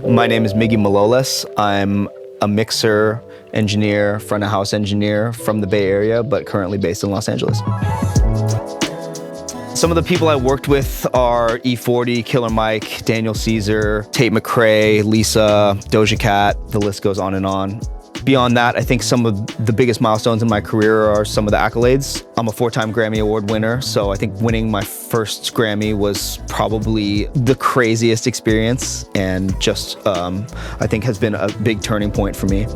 My name is Migui Maloles. I'm a mixer, engineer, front of house engineer from the Bay Area, but currently based in Los Angeles. Some of the people I worked with are E40, Killer Mike, Daniel Caesar, Tate McRae, Lisa, Doja Cat, the list goes on and on. Beyond that, I think some of the biggest milestones in my career are some of the accolades. I'm a 4-time Grammy Award winner, so I think winning my first Grammy was probably the craziest experience and just, I think has been a big turning point for me.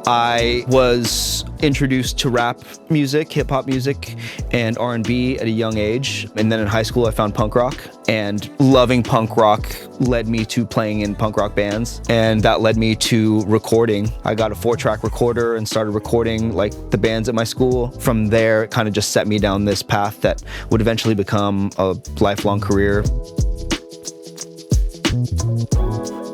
I was introduced to rap music, hip hop music, and R&B at a young age. And then in high school, I found punk rock. And loving punk rock led me to playing in punk rock bands. And that led me to recording. I got a 4-track recorder and started recording like the bands at my school. From there, it kind of just set me down this path that would eventually become a lifelong career.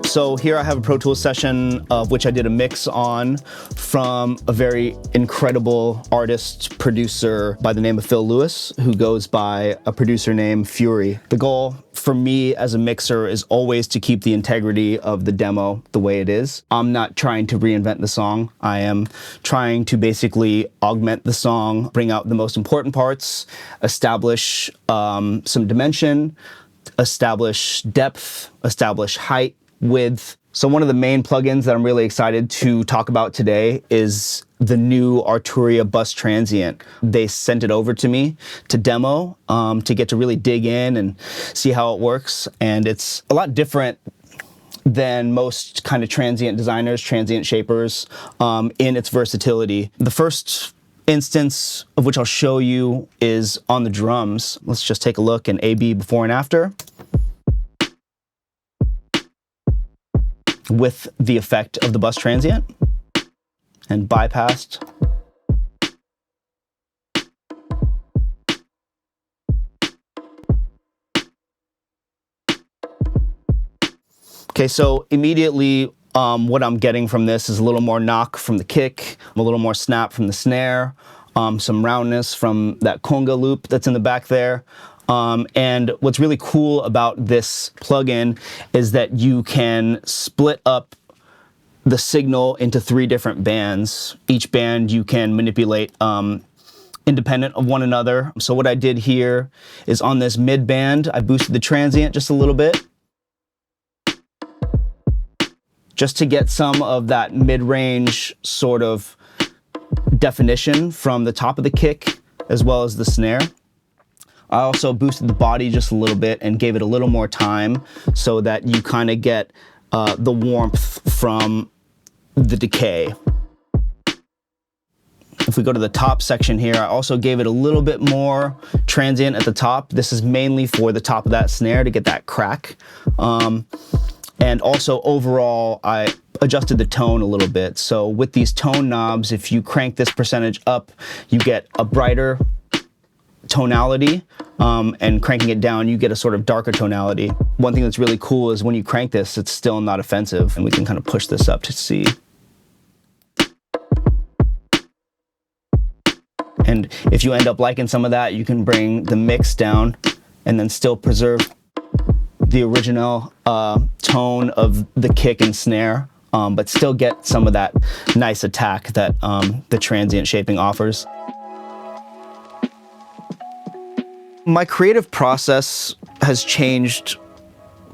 So here I have a Pro Tools session of which I did a mix on from a very incredible artist, producer by the name of Phil Lewis, who goes by a producer named Phury. The goal for me as a mixer is always to keep the integrity of the demo the way it is. I'm not trying to reinvent the song. I am trying to basically augment the song, bring out the most important parts, establish some dimension, establish depth, establish height, width. So one of the main plugins that I'm really excited to talk about today is the new Arturia Bus Transient. They sent it over to me to demo, to get to really dig in and see how it works. And it's a lot different than most kind of transient designers, transient shapers, in its versatility. The first instance of which I'll show you is on the drums. Let's just take a look in A/B before and after, with the effect of the Bus Transient and bypassed. Okay, so immediately what I'm getting from this is a little more knock from the kick, a little more snap from the snare, some roundness from that conga loop that's in the back there. And what's really cool about this plugin is that you can split up the signal into 3 different bands. Each band you can manipulate independent of one another. So what I did here is on this mid band, I boosted the transient just a little bit, just to get some of that mid-range sort of definition from the top of the kick as well as the snare. I also boosted the body just a little bit and gave it a little more time so that you kind of get the warmth from the decay. If we go to the top section here, I also gave it a little bit more transient at the top. This is mainly for the top of that snare to get that crack. And also overall, I adjusted the tone a little bit. So with these tone knobs, if you crank this percentage up, you get a brighter tonality, and cranking it down, you get a sort of darker tonality. One thing that's really cool is when you crank this, it's still not offensive, and we can kind of push this up to see. And if you end up liking some of that, you can bring the mix down and then still preserve the original tone of the kick and snare, but still get some of that nice attack that the transient shaping offers. My creative process has changed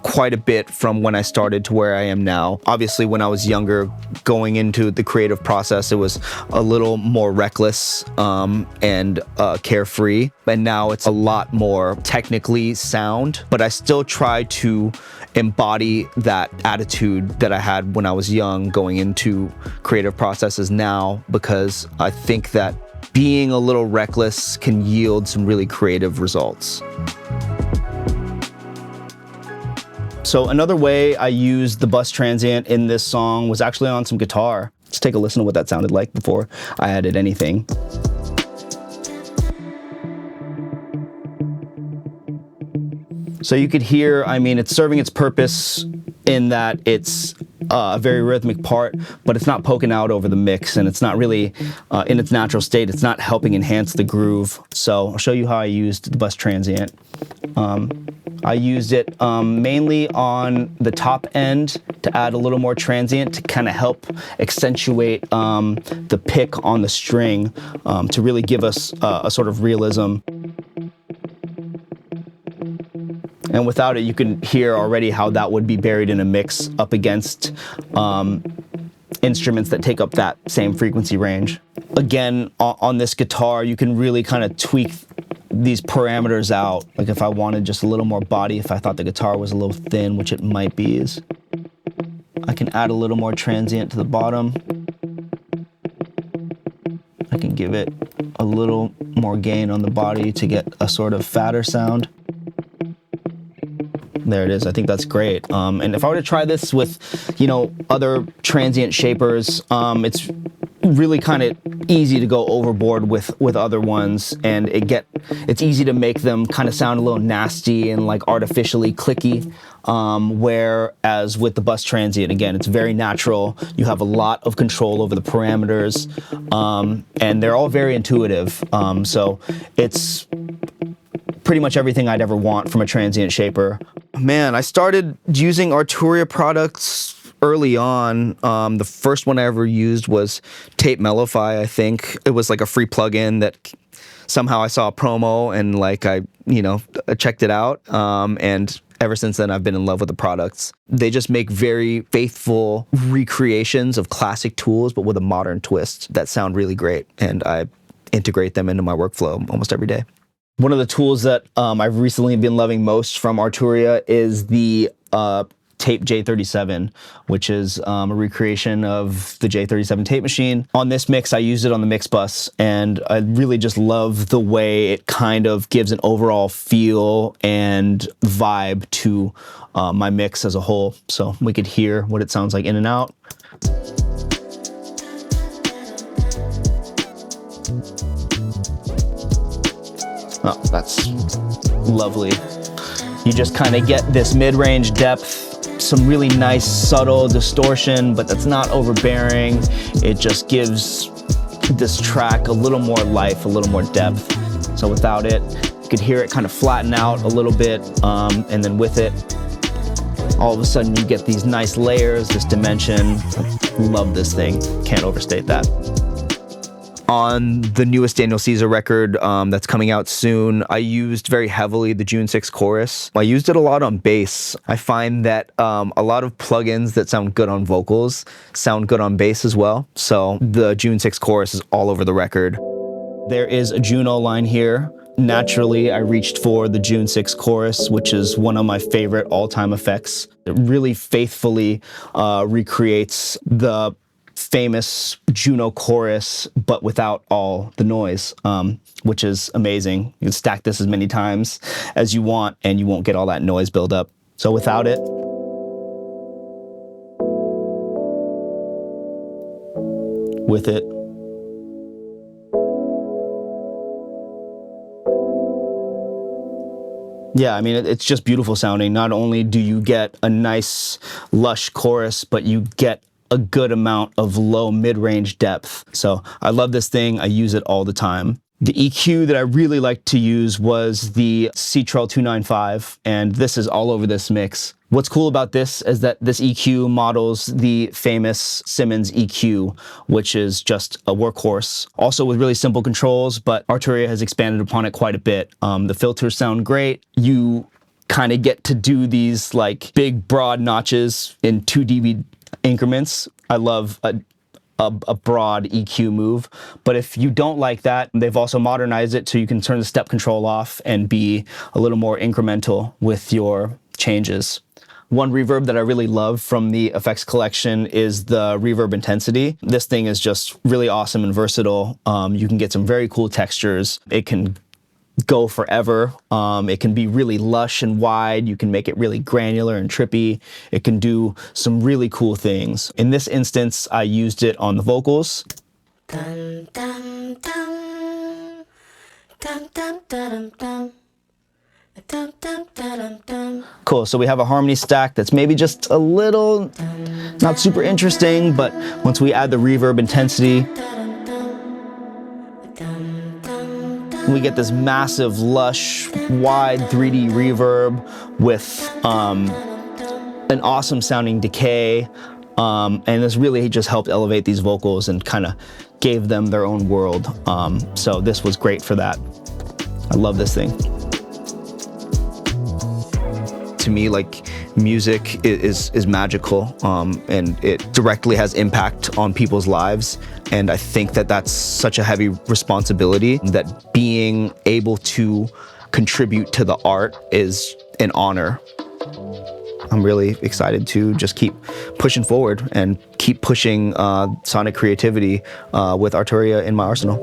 quite a bit from when I started to where I am now. Obviously, when I was younger, going into the creative process, it was a little more reckless and carefree. And now it's a lot more technically sound, but I still try to embody that attitude that I had when I was young going into creative processes now, because I think that being a little reckless can yield some really creative results. So another way I used the Bus Transient in this song was actually on some guitar. Let's take a listen to what that sounded like before I added anything. So you could hear, I mean, it's serving its purpose in that it's a very rhythmic part, but it's not poking out over the mix, and it's not really in its natural state. It's not helping enhance the groove. So I'll show you how I used the Bus Transient. I used it mainly on the top end to add a little more transient to kind of help accentuate the pick on the string to really give us a sort of realism. And without it, you can hear already how that would be buried in a mix up against instruments that take up that same frequency range. Again, on this guitar, you can really kind of tweak these parameters out. Like if I wanted just a little more body, if I thought the guitar was a little thin, which it might be, is I can add a little more transient to the bottom. I can give it a little more gain on the body to get a sort of fatter sound. There it is. I think that's great. And if I were to try this with, you know, other transient shapers, it's really kind of easy to go overboard with other ones, and it's easy to make them kind of sound a little nasty and like artificially clicky. Whereas with the Bus Transient, again, it's very natural. You have a lot of control over the parameters, and they're all very intuitive. So it's pretty much everything I'd ever want from a transient shaper. Man, I started using Arturia products early on. The first one I ever used was Tape Mellify, I think. It was like a free plugin that somehow I saw a promo and like I checked it out. And ever since then, I've been in love with the products. They just make very faithful recreations of classic tools, but with a modern twist that sound really great. And I integrate them into my workflow almost every day. One of the tools that I've recently been loving most from Arturia is the Tape J37, which is a recreation of the J37 tape machine. On this mix, I used it on the mix bus, and I really just love the way it kind of gives an overall feel and vibe to my mix as a whole. So we could hear what it sounds like in and out. Oh, that's lovely. You just kind of get this mid-range depth, some really nice subtle distortion, but that's not overbearing. It just gives this track a little more life, a little more depth. So without it, you could hear it kind of flatten out a little bit, and then with it, all of a sudden you get these nice layers, this dimension. Love this thing, can't overstate that. On the newest Daniel Caesar record that's coming out soon, I used very heavily the June 6 chorus. I used it a lot on bass. I find that a lot of plugins that sound good on vocals sound good on bass as well. So the June 6 chorus is all over the record. There is a Juno line here. Naturally, I reached for the June 6 chorus, which is one of my favorite all-time effects. It really faithfully recreates the famous Juno chorus, but without all the noise, which is amazing. You can stack this as many times as you want, and you won't get all that noise buildup. So without it, with it, yeah, I mean, it's just beautiful sounding. Not only do you get a nice, lush chorus, but you get a good amount of low mid-range depth. So I love this thing. I use it all the time. The EQ that I really liked to use was the C-Trell 295, and this is all over this mix. What's cool about this is that this EQ models the famous Simmons EQ, which is just a workhorse. Also with really simple controls, but Arturia has expanded upon it quite a bit. The filters sound great. You kind of get to do these like big broad notches in 2 dB increments. I love a broad EQ move, but if you don't like that, they've also modernized it so you can turn the step control off and be a little more incremental with your changes. One reverb that I really love from the effects collection is the Reverb Intensity. This thing is just really awesome and versatile. You can get some very cool textures. It can go forever. It can be really lush and wide. You can make it really granular and trippy. It can do some really cool things. In this instance, I used it on the vocals. Dun, dun, dun. Dun, dun, dun, dun. Dun, dun, dun, dun. Cool, so we have a harmony stack that's maybe just a little not super interesting, but once we add the reverb intensity, we get this massive, lush, wide 3D reverb with an awesome sounding decay. And this really just helped elevate these vocals and kind of gave them their own world. So this was great for that. I love this thing. To me, like, music is magical, and it directly has impact on people's lives. And I think that that's such a heavy responsibility, that being able to contribute to the art is an honor. I'm really excited to just keep pushing forward and keep pushing sonic creativity with Arturia in my arsenal.